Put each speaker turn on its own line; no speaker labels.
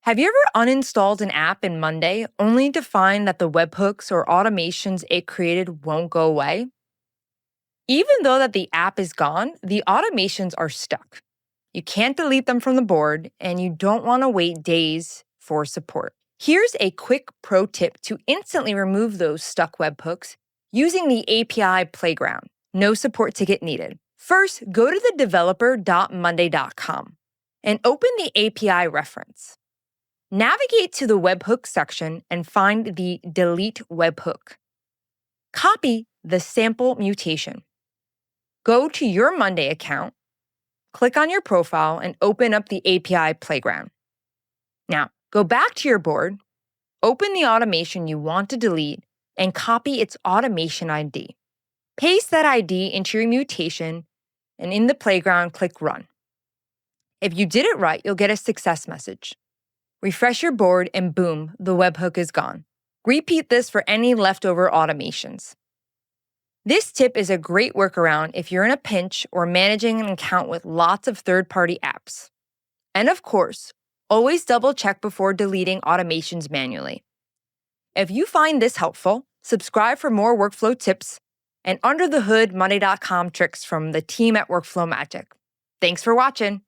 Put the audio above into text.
Have you ever uninstalled an app in Monday only to find that the webhooks or automations it created won't go away? Even though that the app is gone, the automations are stuck. You can't delete them from the board, and you don't want to wait days for support. Here's a quick pro tip to instantly remove those stuck webhooks using the API playground. No support ticket needed. First, go to the developer.monday.com and open the API reference. Navigate to the Webhook section and find the Delete Webhook. Copy the sample mutation. Go to your Monday account, click on your profile, and open up the API playground. Now, go back to your board, open the automation you want to delete, and copy its automation ID. Paste that ID into your mutation, and in the playground, click Run. If you did it right, you'll get a success message. Refresh your board, and boom, the webhook is gone. Repeat this for any leftover automations. This tip is a great workaround if you're in a pinch or managing an account with lots of third-party apps. And of course, always double-check before deleting automations manually. If you find this helpful, subscribe for more workflow tips and under-the-hood Monday.com tricks from the team at Workflow Magic. Thanks for watching.